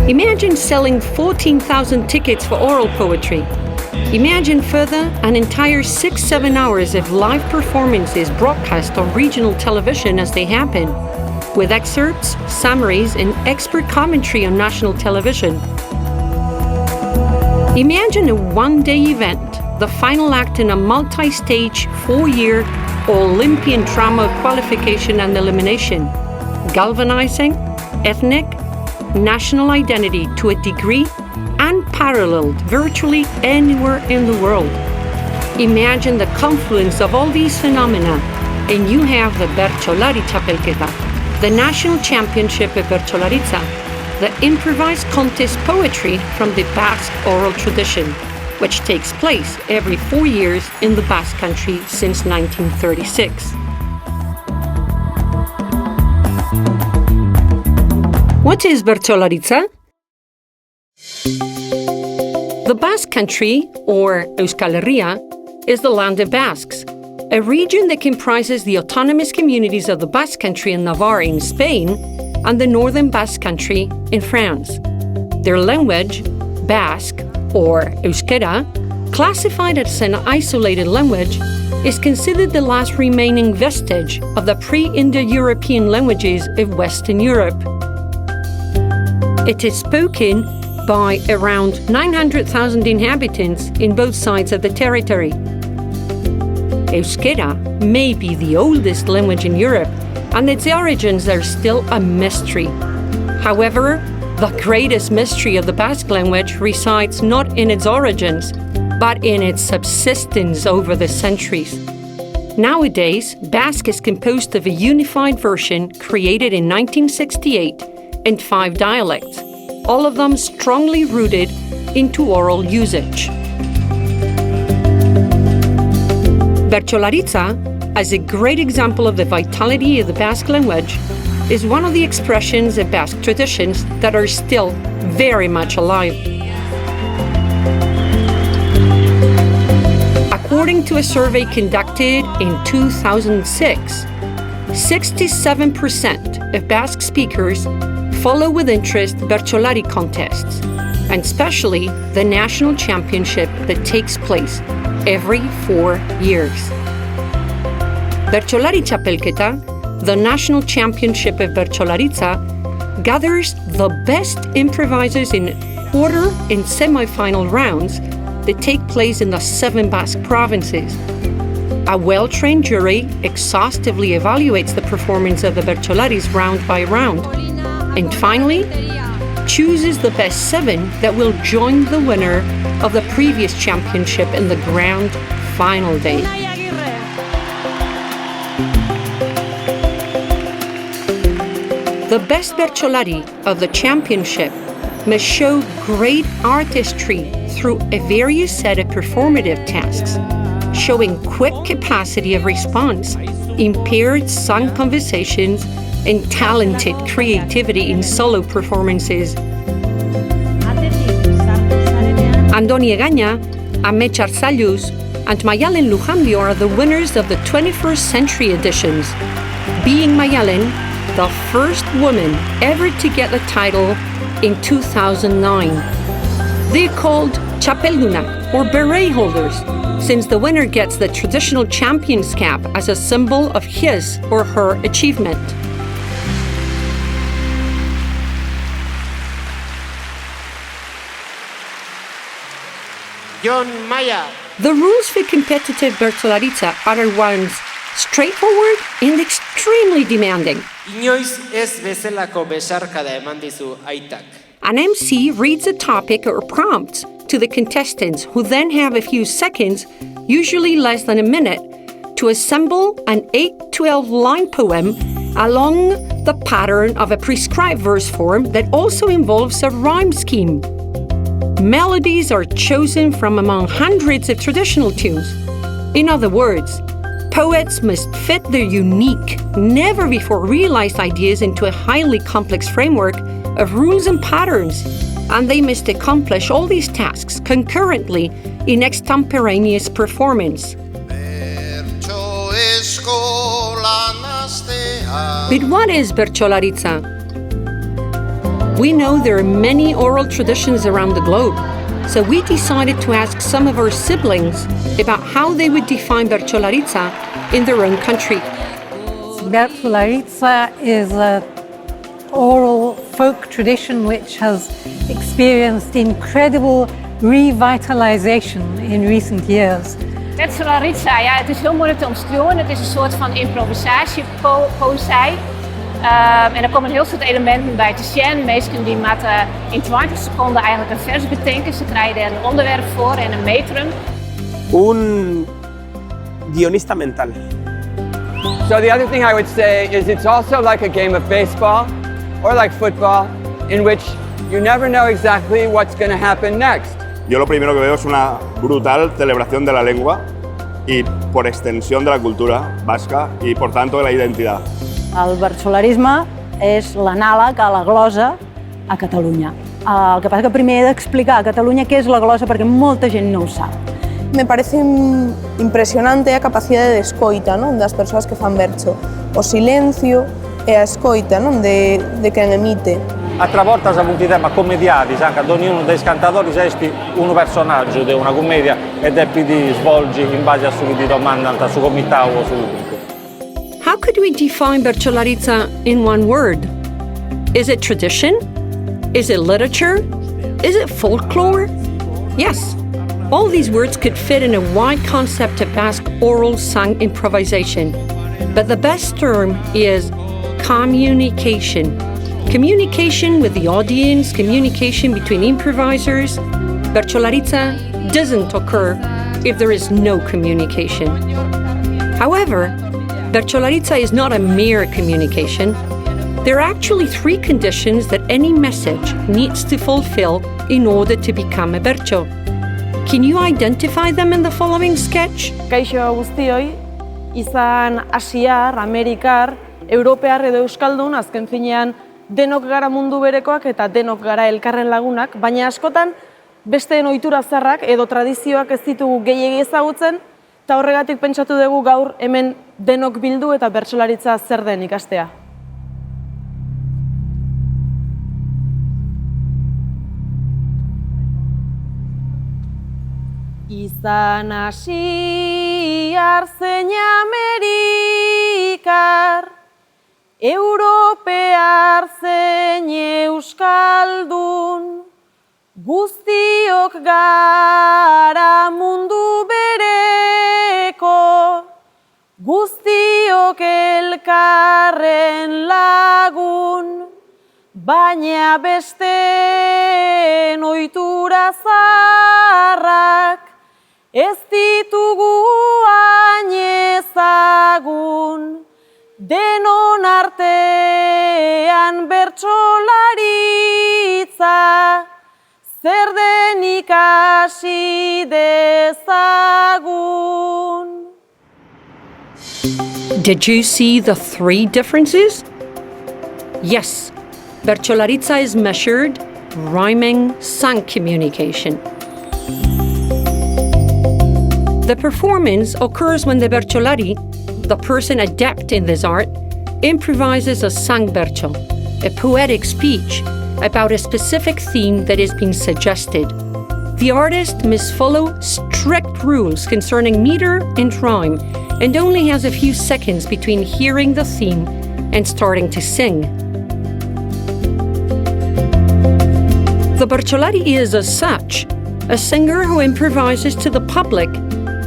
Imagine selling 14,000 tickets for oral poetry. Imagine further an entire 6-7 hours of live performances broadcast on regional television as they happen, with excerpts, summaries, and expert commentary on national television. Imagine a one-day event, the final act in a multi-stage 4-year Olympian drama of qualification and elimination, galvanizing ethnic, national identity to a degree unparalleled virtually anywhere in the world. Imagine the confluence of all these phenomena, and you have the Bertsolaritzaren, the national championship of Bertsolaritza, the improvised contest poetry from the Basque oral tradition, which takes place every 4 years in the Basque Country since 1936. What is Bertsolaritza? The Basque Country, or Euskal Herrian, is the land of Basques, a region that comprises the autonomous communities of the Basque Country and Navarre in Spain and the Northern Basque Country in France. Their language, Basque, or Euskera, classified as an isolated language, is considered the last remaining vestige of the pre-Indo-European languages of Western Europe. It is spoken by around 900,000 inhabitants in both sides of the territory. Euskera may be the oldest language in Europe, and its origins are still a mystery. However, the greatest mystery of the Basque language resides not in its origins, but in its subsistence over the centuries. Nowadays, Basque is composed of a unified version created in 1968 and 5 dialects, all of them strongly rooted into oral usage. Bertsolaritza, as a great example of the vitality of the Basque language, is one of the expressions of Basque traditions that are still very much alive. According to a survey conducted in 2006, 67% of Basque speakers follow with interest Bertsolari contests, and especially the national championship that takes place every 4 years. Bertsolaritzaren, the national championship of Bertsolaritza, gathers the best improvisers in quarter and semi-final rounds that take place in the 7 Basque provinces. A well-trained jury exhaustively evaluates the performance of the Bertsolaris round by round, and finally, chooses the best 7 that will join the winner of the previous championship in the grand final day. The best Bertsolari of the championship must show great artistry through a various set of performative tasks, showing quick capacity of response, impaired sung conversations, and talented creativity in solo performances. Andoni Egaña, Amets Arzalluz, and Mayalen Lujambio are the winners of the 21st century editions, being Mayalen the first woman ever to get the title in 2009. They're called Txapelduna, or bere holders, since the winner gets the traditional champion's cap as a symbol of his or her achievement. John Maya. The rules for competitive Bertsolaritza are ones straightforward and extremely demanding. Inoiz ez bezalako besarkada eman dizu aitak. An MC reads a topic or prompt to the contestants, who then have a few seconds, usually less than a minute, to assemble an 8-12 line poem along the pattern of a prescribed verse form that also involves a rhyme scheme. Melodies are chosen from among hundreds of traditional tunes. In other words, poets must fit their unique, never-before-realized ideas into a highly complex framework of rules and patterns, and they must accomplish all these tasks concurrently in extemporaneous performance. But what is Bertsolaritza? We know there are many oral traditions around the globe, so we decided to ask some of our siblings about how they would define Bertsolaritza in their own country. Bertsolaritza is an oral folk tradition which has experienced incredible revitalization in recent years. Bertsolaritza, ja, het is heel moeilijk te omschrijven. Het is een soort van improvisatiepoëzij. En er komen een heel soort elementen bij te zijn. Mensen die moeten in 20 seconden eigenlijk een vers bedenken. Ze krijgen er een onderwerp voor en een metrum. Un guionista mental. So the other thing I would say is it's also like a game of baseball or like football in which you never know exactly what's going to happen next. Yo lo primero que veo es una brutal celebración de la lengua y por extensión de la cultura vasca y por tanto de la identidad. El bertsolarisme és l'anàleg a la glosa a Catalunya. El que passa que primer he d'explicar a Catalunya què és la glosa perquè molta gent no ho sap. Me parece impresionante a capacidade de escoita, non, das persoas que fan bercho. O silencio e a escoita, non, de quen emite. Altre volte abbiamo avuto temi commediati, anche ad ognuno dei cantatori esti un personaggio di una commedia ed è più di svolgi in base a su di domanda su comitato o su. How could we define Bertsolaritza in one word? Is it tradition? Is it literature? Is it folklore? Yes, all these words could fit in a wide concept of Basque oral sung improvisation. But the best term is communication. Communication with the audience, communication between improvisers. Bertsolaritza doesn't occur if there is no communication. However, Bertsolaritza is not a mere communication. There are actually 3 conditions that any message needs to fulfill in order to become a bertso. Can you identify them in the following sketch? Kaixo guztioi, izan asiar, amerikar, europear edo euskaldun, azken finean denok gara mundu berekoak eta denok gara elkarren lagunak, baina askotan besteen ohitura zaharrak edo tradizioak ez ditugu gehiegi ezagutzen, eta horregatik pentsatu dugu gaur hemen denok bildu eta bertsolaritza zer den ikastea. Izan asiar zein amerikar, europear zein euskaldun, guztiok gara mundu bereko, guztiok elkarren lagun, baina besteen ohitura zaharrak ez ditugu hain ezagun, denon artean bertsolaritza zer den ikasi dezagun. Did you see the 3 differences? Yes, Bertsolaritza is measured, rhyming, sung communication. The performance occurs when the bertsolari, the person adept in this art, improvises a sung bertso, a poetic speech about a specific theme that is being suggested. The artist must follow strict rules concerning meter and rhyme and only has a few seconds between hearing the theme and starting to sing. The bertsolari is, as such, a singer who improvises to the public,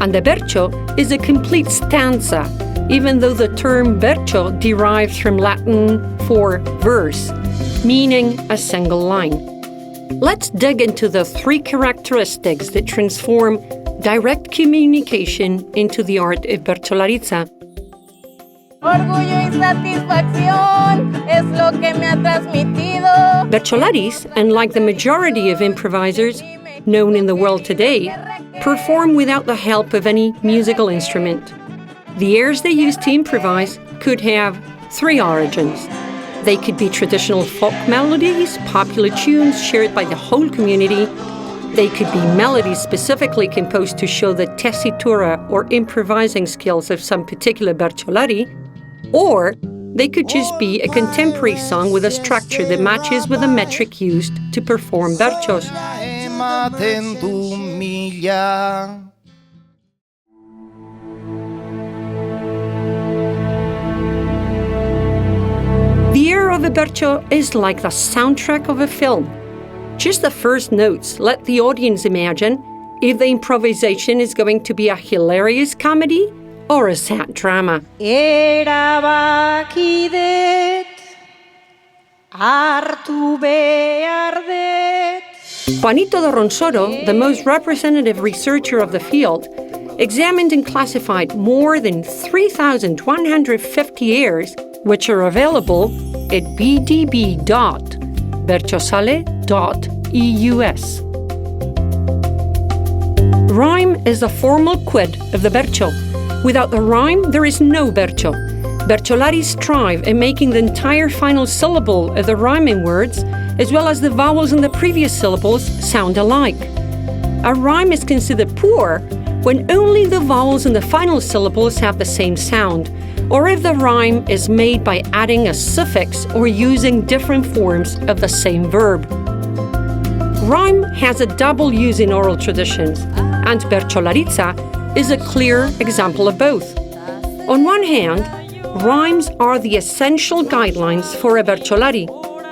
and the bertso is a complete stanza, even though the term bertso derives from Latin for verse, meaning a single line. Let's dig into the 3 characteristics that transform direct communication into the art of Bertsolaritza. Orgullo y satisfacción es lo que me ha transmitido. Bertsolaris, unlike the majority of improvisers known in the world today, perform without the help of any musical instrument. The airs they use to improvise could have 3 origins. They could be traditional folk melodies, popular tunes shared by the whole community, They could be melodies specifically composed to show the tessitura or improvising skills of some particular bertsolari, or they could just be a contemporary song with a structure that matches with the metric used to perform bertsos. The air of a bertso is like the soundtrack of a film. Just the first notes let the audience imagine if the improvisation is going to be a hilarious comedy or a sad drama. Erabakidet, hartu behar det. Juanito de Ronsoro, the most representative researcher of the field, examined and classified more than 3,150 airs, which are available at bdb.bertsolaritzaren.eus. Rhyme is the formal quid of the bertso. Without the rhyme, there is no bertso. Bertsolaris strive in making the entire final syllable of the rhyming words, as well as the vowels in the previous syllables, sound alike. A rhyme is considered poor when only the vowels in the final syllables have the same sound, or if the rhyme is made by adding a suffix or using different forms of the same verb. Rhyme has a double use in oral traditions, and Bertsolaritza is a clear example of both. On one hand, rhymes are the essential guidelines for a bertsolari,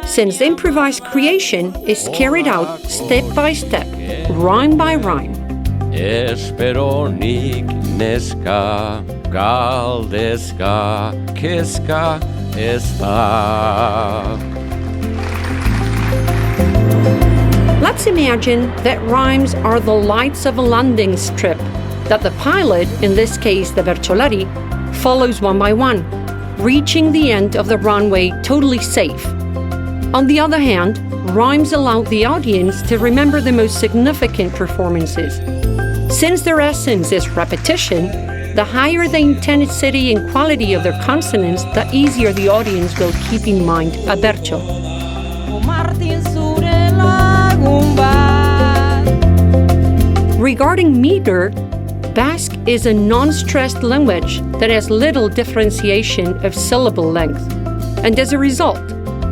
since improvised creation is carried out step by step, rhyme by rhyme. Esperonik neska, galdezka, kezka ez da. Let's imagine that rhymes are the lights of a landing strip that the pilot, in this case the bertsolari, follows one by one, reaching the end of the runway totally safe. On the other hand, rhymes allow the audience to remember the most significant performances. Since their essence is repetition, the higher the intensity and quality of their consonants, the easier the audience will keep in mind a bertso. Regarding meter, Basque is a non-stressed language that has little differentiation of syllable length. And as a result,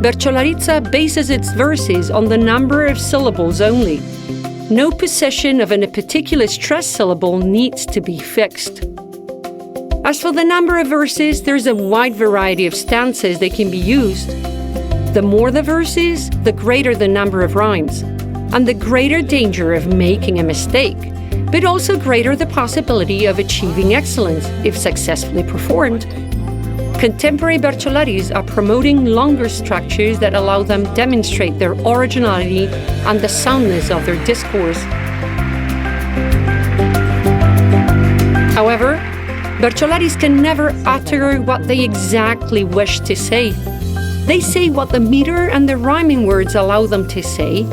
Bertsolaritza bases its verses on the number of syllables only. No position of a particular stressed syllable needs to be fixed. As for the number of verses, there's a wide variety of stanzas that can be used. The more the verses, the greater the number of rhymes, and the greater danger of making a mistake, but also greater the possibility of achieving excellence if successfully performed. Contemporary bertsolaris are promoting longer structures that allow them to demonstrate their originality and the soundness of their discourse. However, bertsolaris can never utter what they exactly wish to say. They say what the meter and the rhyming words allow them to say.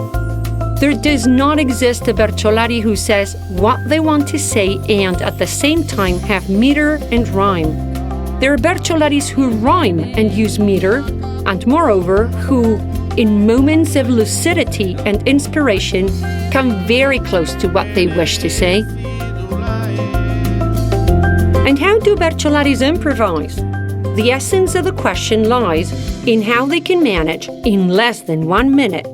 There does not exist a bertsolari who says what they want to say and at the same time have meter and rhyme. There are bertsolaris who rhyme and use meter, and moreover, who, in moments of lucidity and inspiration, come very close to what they wish to say. And how do bertsolaris improvise? The essence of the question lies in how they can manage, in less than 1 minute,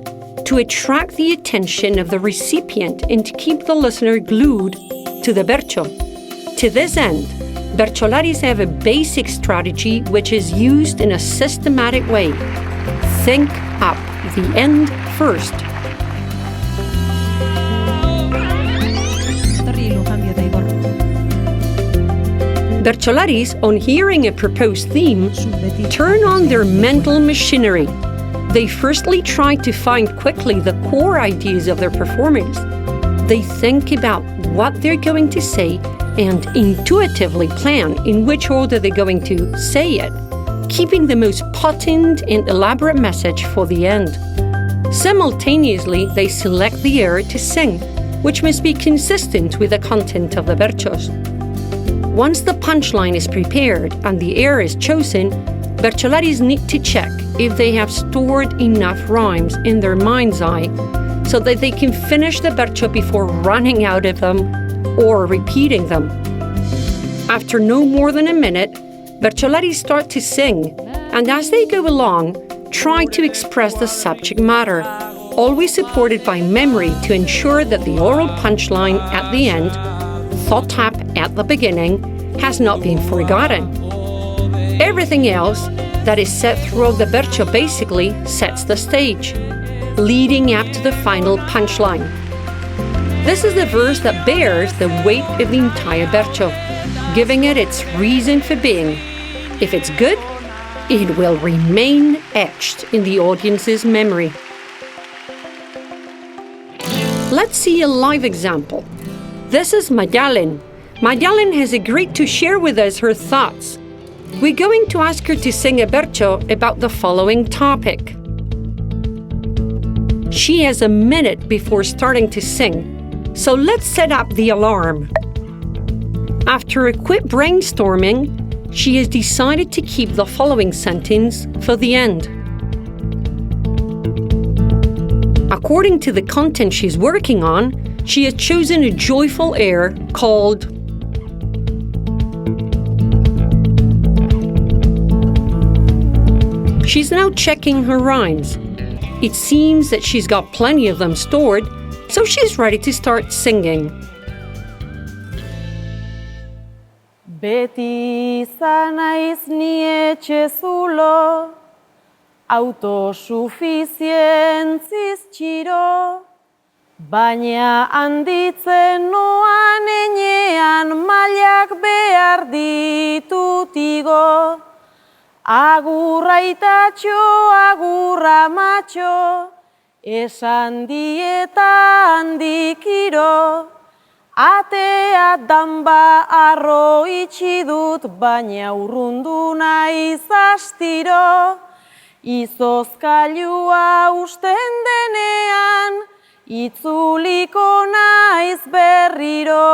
to attract the attention of the recipient and to keep the listener glued to the bertso. To this end, bertsolaris have a basic strategy which is used in a systematic way. Think up the end first. Bertsolaris, on hearing a proposed theme, turn on their mental machinery. They firstly try to find quickly the core ideas of their performance. They think about what they're going to say and intuitively plan in which order they're going to say it, keeping the most potent and elaborate message for the end. Simultaneously, they select the air to sing, which must be consistent with the content of the bertsos. Once the punchline is prepared and the air is chosen, bertsolaris need to check if they have stored enough rhymes in their mind's eye so that they can finish the bertso before running out of them or repeating them. After no more than a minute, bertsolaris start to sing, and as they go along, try to express the subject matter, always supported by memory to ensure that the oral punchline at the end, thought tap at the beginning, has not been forgotten. Everything else that is said throughout the bertso basically sets the stage, leading up to the final punchline. This is the verse that bears the weight of the entire bertso, giving it its reason for being. If it's good, it will remain etched in the audience's memory. Let's see a live example. This is Mayalin. Mayalin has agreed to share with us her thoughts. We're going to ask her to sing a bertso about the following topic. She has a minute before starting to sing, so let's set up the alarm. After a quick brainstorming, she has decided to keep the following sentence for the end. According to the content she's working on, she has chosen a joyful air called She's now checking her rhymes. It seems that she's got plenty of them stored, so she's ready to start singing. Beti izan naiz ni etxezulo, autosufizientziz txiro, baina handitzen noan enean mailak behar ditut igo. Agurra itatxo, agurra matxo, esan dieta handikiro. Atea danba arro itxi dut, baina urrundu naiz astiro. Izozkailua usten denean, itzuliko naiz berriro.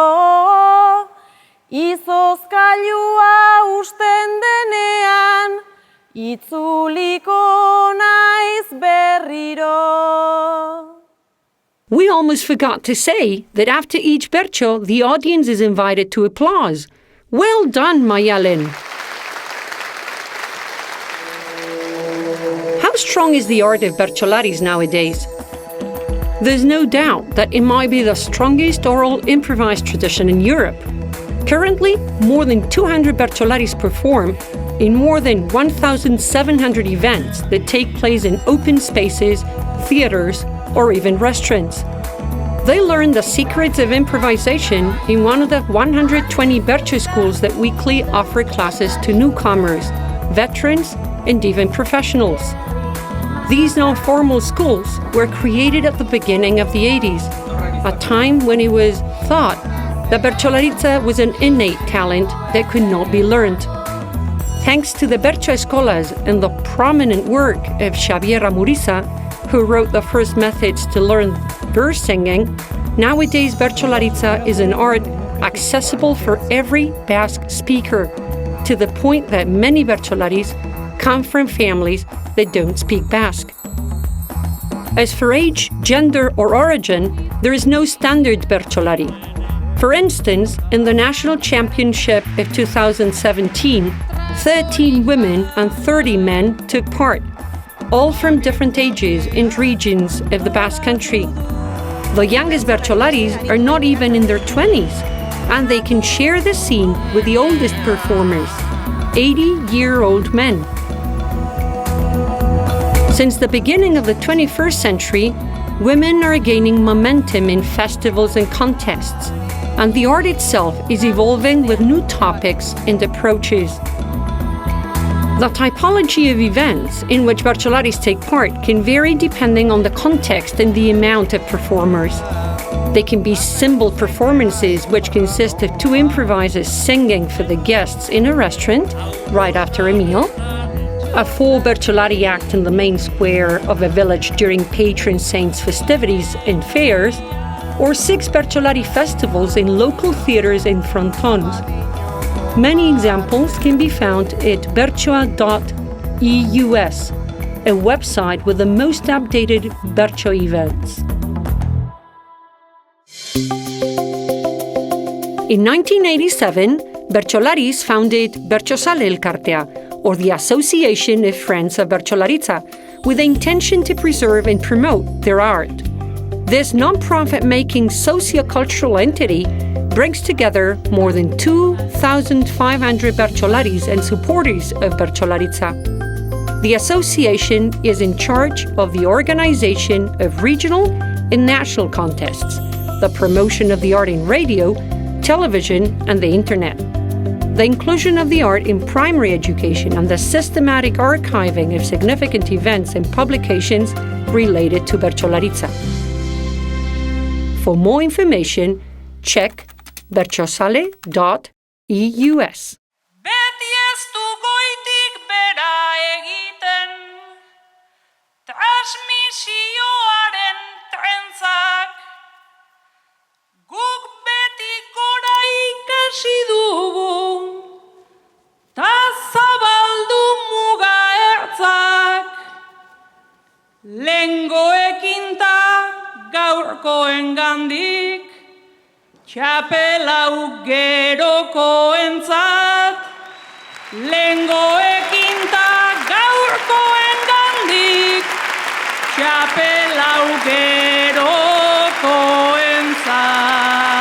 Izozkailua usten denean, itzuliko naiz berriro. We almost forgot to say that after each bertso, the audience is invited to applause. Well done, Mayalin. How strong is the art of bertsolaris nowadays? There's no doubt that it might be the strongest oral improvised tradition in Europe. Currently, more than 200 bertsolaris perform in more than 1,700 events that take place in open spaces, theaters, or even restaurants. They learn the secrets of improvisation in one of the 120 bertso schools that weekly offer classes to newcomers, veterans, and even professionals. These non-formal schools were created at the beginning of the 80s, a time when it was thought that Bertsolaritza was an innate talent that could not be learned. Thanks to the Bertso Escolas and the prominent work of Xavier Amuriza, who wrote the first methods to learn verse singing, nowadays Bertsolaritza is an art accessible for every Basque speaker, to the point that many Bertsolaris come from families that don't speak Basque. As for age, gender, or origin, there is no standard Bertsolari. For instance, in the National Championship of 2017, 13 women and 30 men took part, all from different ages and regions of the Basque Country. The youngest Bertsolaris are not even in their 20s, and they can share the scene with the oldest performers, 80-year-old men. Since the beginning of the 21st century, women are gaining momentum in festivals and contests, and the art itself is evolving with new topics and approaches. The typology of events in which Bertsolaris take part can vary depending on the context and the amount of performers. They can be symbol performances, which consist of two improvisers singing for the guests in a restaurant right after a meal, a full Bertsolari act in the main square of a village during patron saints' festivities and fairs, or 6 Bertsolari festivals in local theaters and frontons. Many examples can be found at bertsoa.eus, a website with the most updated Bertso events. In 1987, Bertsolaris founded Bertsozale Elkartea, or the Association of Friends of Bertsolaritza, with the intention to preserve and promote their art. This non-profit-making socio-cultural entity brings together more than 2,500 Bertsolaris and supporters of Bertsolaritza. The association is in charge of the organization of regional and national contests, the promotion of the art in radio, television, and the internet, the inclusion of the art in primary education, and the systematic archiving of significant events and publications related to Bertsolaritza. For more information, check bertsozale.eus. Beti ez du goitik bera egiten, transmisioaren trentzak, guk beti gora ikasi dugu, ta zabaldu muga ertzak, lehengoekin ta gaurkoengandik, txapelau gerokoentzat, lehengoekin ta gaurkoengandik, txapelau gerokoentzat.